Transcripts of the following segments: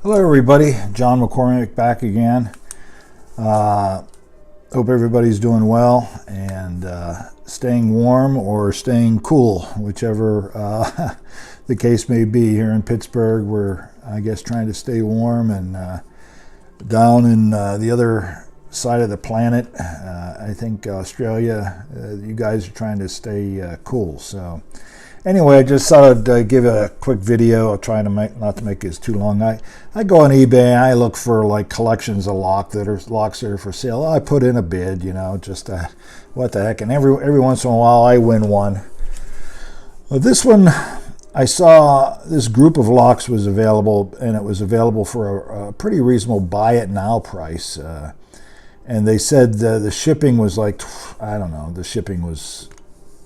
Hello everybody, John McCormick back again. Hope everybody's doing well and staying warm or staying cool, whichever the case may be. Here in Pittsburgh, we're, I guess, trying to stay warm, and down in the other side of the planet, I think Australia, you guys are trying to stay cool. So anyway, I just thought I'd give a quick video. I'll try to not to make this too long. I go on eBay and I look for like collections of locks that are for sale. I put in a bid, you know, just what the heck. And every once in a while I win one. Well, this one, I saw this group of locks was available, and it was available for a pretty reasonable buy it now price. And they said the shipping was like, I don't know, the shipping was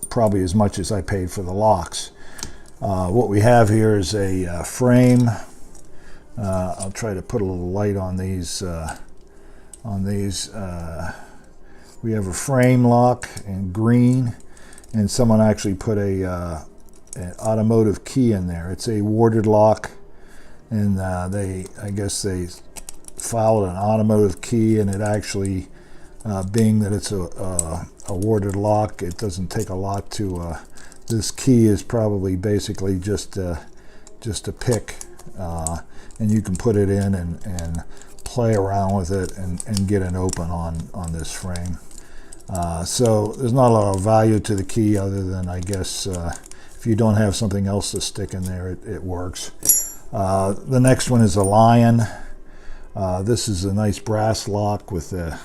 probably as much as I paid for the locks. What we have here is a frame. I'll try to put a little light on these. We have a frame lock in green, and someone actually put an automotive key in there. It's a warded lock, and I guess they filed an automotive key, and it actually, being that it's a warded lock, it doesn't take a lot to. This key is probably basically just a pick, and you can put it in and play around with it and get it open on this frame. So there's not a lot of value to the key other than, I guess, if you don't have something else to stick in there, it works. The next one is a lion. This is a nice brass lock with a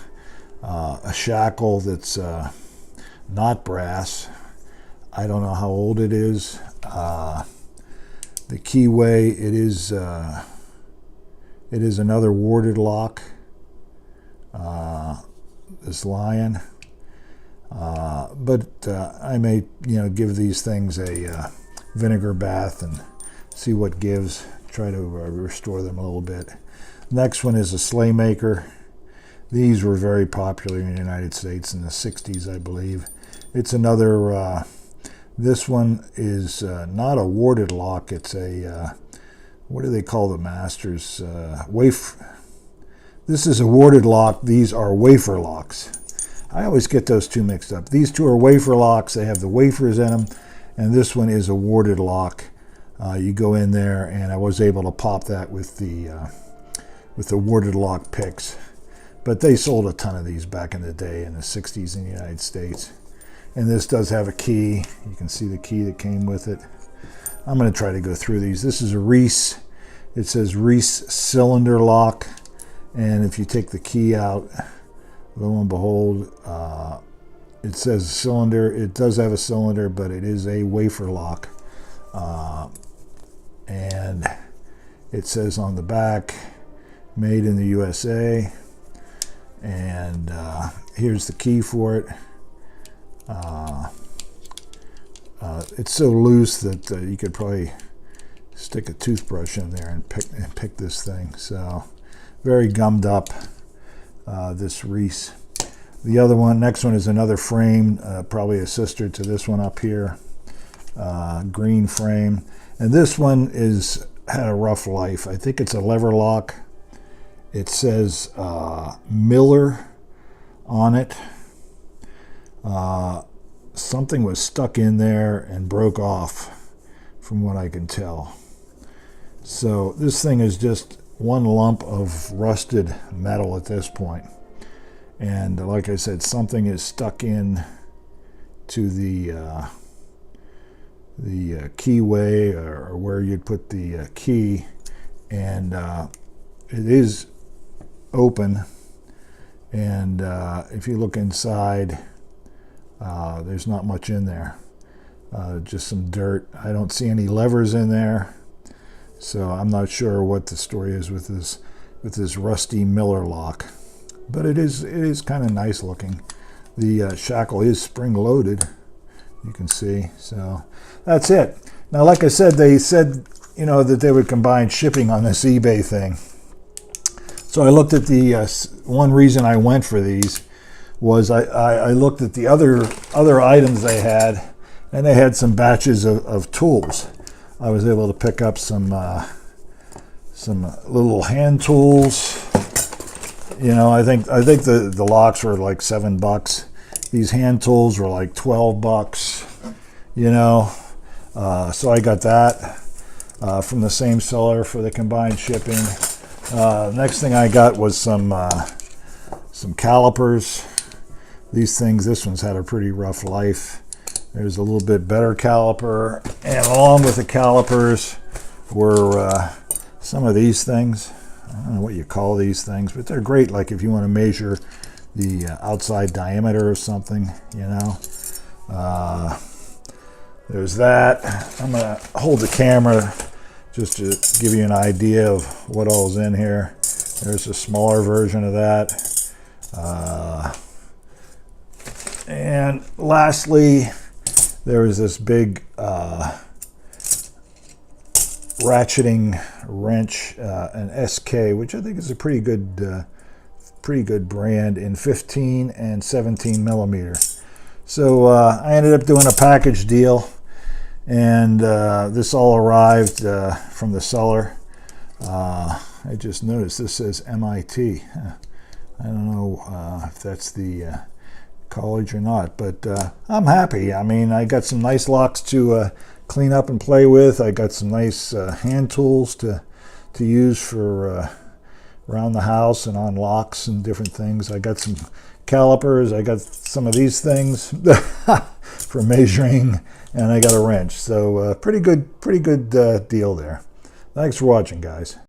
shackle that's not brass. I don't know how old it is. The keyway, it is another warded lock. This lion, but I may give these things a vinegar bath and see what gives. Try to restore them a little bit. Next one is a sleigh maker. These were very popular in the United States in the 60s, I believe. It's another, this one is not a warded lock. It's a, what do they call the masters? This is a warded lock. These are wafer locks. I always get those two mixed up. These two are wafer locks. They have the wafers in them. And this one is a warded lock. You go in there, and I was able to pop that with the warded lock picks. But they sold a ton of these back in the day in the 60s in the United States. And this does have a key. You can see the key that came with it. I'm going to try to go through these. This is a Reese. It says Reese cylinder lock. And if you take the key out, lo and behold, it says cylinder. It does have a cylinder, but it is a wafer lock. And it says on the back, made in the USA. And here's the key for it. It's so loose that you could probably stick a toothbrush in there and pick this thing. So very gummed up, this Reese. The other one, next one is another frame, probably a sister to this one up here, green frame. And this one had a rough life. I think it's a lever lock. It says Miller on it. Something was stuck in there and broke off, from what I can tell. So this thing is just one lump of rusted metal at this point. And like I said, something is stuck in to the keyway, or where you'd put the key, and it is open. And if you look inside, there's not much in there, just some dirt. I don't see any levers in there, so I'm not sure what the story is with this rusty Miller lock. But it is kind of nice looking. The shackle is spring loaded, you can see. So that's it. Now, like I said, they said that they would combine shipping on this eBay thing. So I looked at the one reason I went for these was I looked at the other items they had, and they had some batches of tools. I was able to pick up some some little hand tools. You know, I think the locks were like $7. These hand tools were like $12. You know, so I got that from the same seller for the combined shipping. Next thing I got was some calipers. These things, this one's had a pretty rough life. There's a little bit better caliper, and along with the calipers were some of these things. I don't know what you call these things, but they're great, like if you want to measure the outside diameter of something, you know. There's that. I'm going to hold the camera just to give you an idea of what all's in here. There's a smaller version of that. And lastly, there was this big ratcheting wrench, an SK, which I think is a pretty good brand in 15 and 17 millimeter. So I ended up doing a package deal, and this all arrived from the seller. I just noticed this says MIT. I don't know if that's the college or not, but I'm happy. I mean, I got some nice locks to clean up and play with. I got some nice hand tools to use for around the house and on locks and different things. I got some calipers. I got some of these things for measuring, and I got a wrench. So pretty good deal there. Thanks for watching, guys.